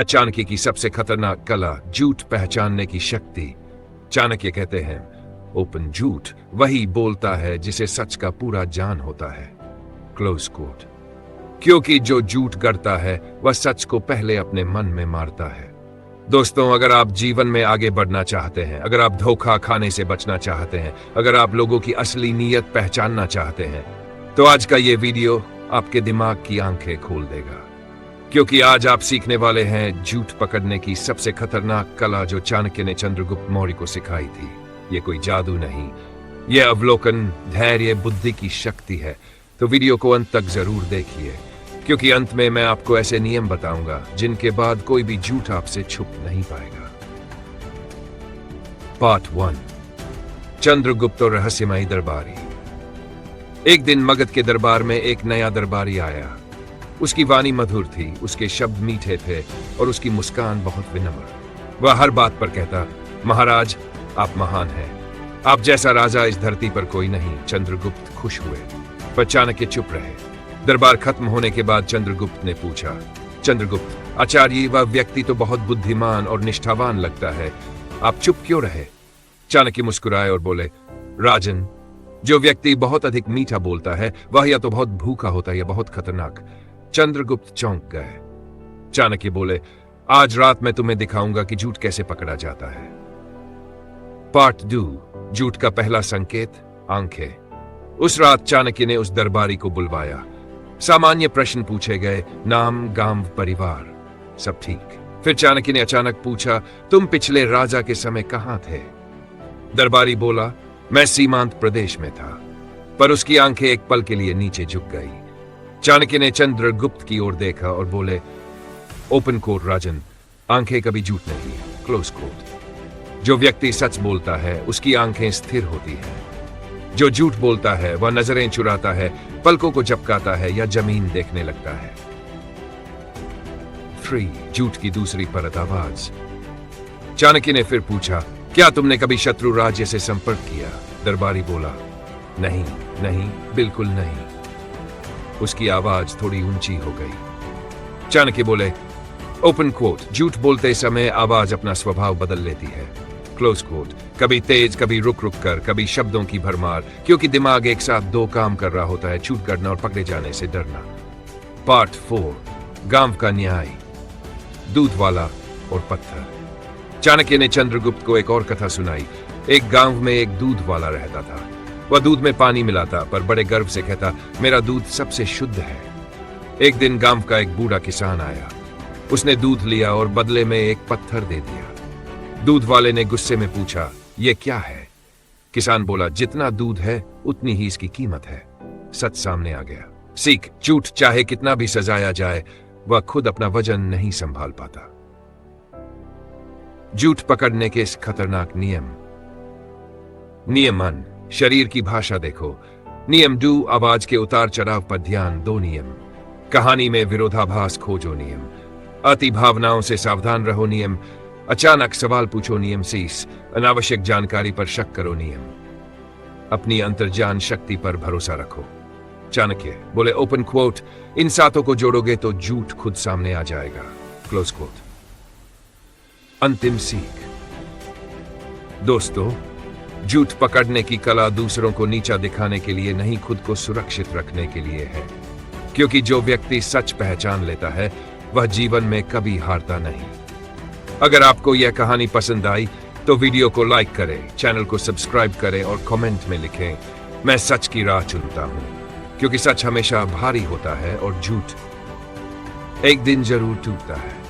चाणक्य की सबसे खतरनाक कला, झूठ पहचानने की शक्ति। चाणक्य कहते हैं, ओपन झूठ वही बोलता है जिसे सच का पूरा जान होता है। Close quote. क्योंकि जो झूठ करता है वह सच को पहले अपने मन में मारता है। दोस्तों, अगर आप जीवन में आगे बढ़ना चाहते हैं, अगर आप धोखा खाने से बचना चाहते हैं, अगर आप लोगों की असली नीयत पहचानना चाहते हैं, तो आज का ये वीडियो आपके दिमाग की आंखें खोल देगा। क्योंकि आज आप सीखने वाले हैं झूठ पकड़ने की सबसे खतरनाक कला जो चाणक्य ने चंद्रगुप्त मौर्य को सिखाई थी। ये कोई जादू नहीं, ये अवलोकन, धैर्य, बुद्धि की शक्ति है। तो वीडियो को अंत तक जरूर देखिए, क्योंकि अंत में मैं आपको ऐसे नियम बताऊंगा जिनके बाद कोई भी झूठ आपसे छुप नहीं पाएगा। पार्ट 1, चंद्रगुप्त और रहस्यमयी दरबारी। एक दिन मगध के दरबार में एक नया दरबारी आया। उसकी वाणी मधुर थी, उसके शब्द मीठे थे और उसकी मुस्कान बहुत विनम्र। वह हर बात पर कहता, महाराज आप महान हैं, आप जैसा राजा इस धरती पर कोई नहीं। चंद्रगुप्त खुश हुए, पर चाणक्य चुप रहे। दरबार खत्म होने के बाद चंद्रगुप्त ने पूछा, चंद्रगुप्त आचार्य, वह व्यक्ति तो बहुत बुद्धिमान और निष्ठावान लगता है, आप चुप क्यों रहे? चाणक्य मुस्कुराए और बोले, राजन, जो व्यक्ति बहुत अधिक मीठा बोलता है वह या तो बहुत भूखा होता है या बहुत खतरनाक। चंद्रगुप्त चौंक गए। चाणक्य बोले, आज रात मैं तुम्हें दिखाऊंगा कि झूठ कैसे पकड़ा जाता है। पार्ट 2, झूठ का पहला संकेत, आंखें। उस रात चाणक्य ने उस दरबारी को बुलवाया। सामान्य प्रश्न पूछे गए, नाम, गांव, परिवार, सब ठीक। फिर चाणक्य ने अचानक पूछा, तुम पिछले राजा के समय कहां थे? दरबारी बोला, मैं सीमांत प्रदेश में था। पर उसकी आंखें एक पल के लिए नीचे झुक गई। चाणक्य ने चंद्रगुप्त की ओर देखा और बोले, ओपन कोट राजन, आंखें कभी झूठ नहीं, क्लोज कोट। जो व्यक्ति सच बोलता है उसकी आंखें स्थिर होती हैं। जो झूठ बोलता है वह नजरें चुराता है, पलकों को झपकाता है या जमीन देखने लगता है। 3, झूठ की दूसरी परत, आवाज। चाणक्य ने फिर पूछा, क्या तुमने कभी शत्रु राज्य से संपर्क किया? दरबारी बोला, नहीं नहीं, बिल्कुल नहीं। उसकी आवाज थोड़ी ऊंची हो गई। चाणक्य बोले, ओपन कोट, झूठ बोलते समय आवाज अपना स्वभाव बदल लेती है। क्लोज कोट, कभी तेज, कभी रुक रुक कर, कभी शब्दों की भरमार, क्योंकि दिमाग एक साथ 2 काम कर रहा होता है, झूठ करना और पकड़े जाने से डरना। पार्ट 4, गांव का न्याय, दूध वाला और पत्थर। चाणक्य ने चंद्रगुप्त को एक और कथा सुनाई। एक गांव में एक दूध वाला रहता था। वह दूध में पानी मिलाता, पर बड़े गर्व से कहता, मेरा दूध सबसे शुद्ध है। एक दिन गांव का एक बूढ़ा किसान आया। उसने दूध लिया और बदले में एक पत्थर दे दिया। दूध वाले ने गुस्से में पूछा, यह क्या है? किसान बोला, जितना दूध है उतनी ही इसकी कीमत है। सच सामने आ गया। सीख, झूठ चाहे कितना भी सजाया जाए, वह खुद अपना वजन नहीं संभाल पाता। झूठ पकड़ने के इस खतरनाक नियम। नियम 1, शरीर की भाषा देखो। नियम 2, आवाज के उतार चढ़ाव पर ध्यान दो। नियम, कहानी में विरोधाभास खोजो। नियम, अति भावनाओं से सावधान रहो। नियम, अचानक सवाल पूछो। नियम 3, अनावश्यक जानकारी पर शक करो। नियम, अपनी अंतर्ज्ञान शक्ति पर भरोसा रखो। चाणक्य बोले, ओपन कोट, इन 7 को जोड़ोगे तो झूठ खुद सामने आ जाएगा। Close quote. अंतिम सीख। दोस्तों, झूठ पकड़ने की कला दूसरों को नीचा दिखाने के लिए नहीं, खुद को सुरक्षित रखने के लिए है। क्योंकि जो व्यक्ति सच पहचान लेता है वह जीवन में कभी हारता नहीं। अगर आपको यह कहानी पसंद आई तो वीडियो को लाइक करें, चैनल को सब्सक्राइब करें और कमेंट में लिखें, मैं सच की राह चुनता हूं। क्योंकि सच हमेशा भारी होता है और झूठ एक दिन जरूर टूटता है।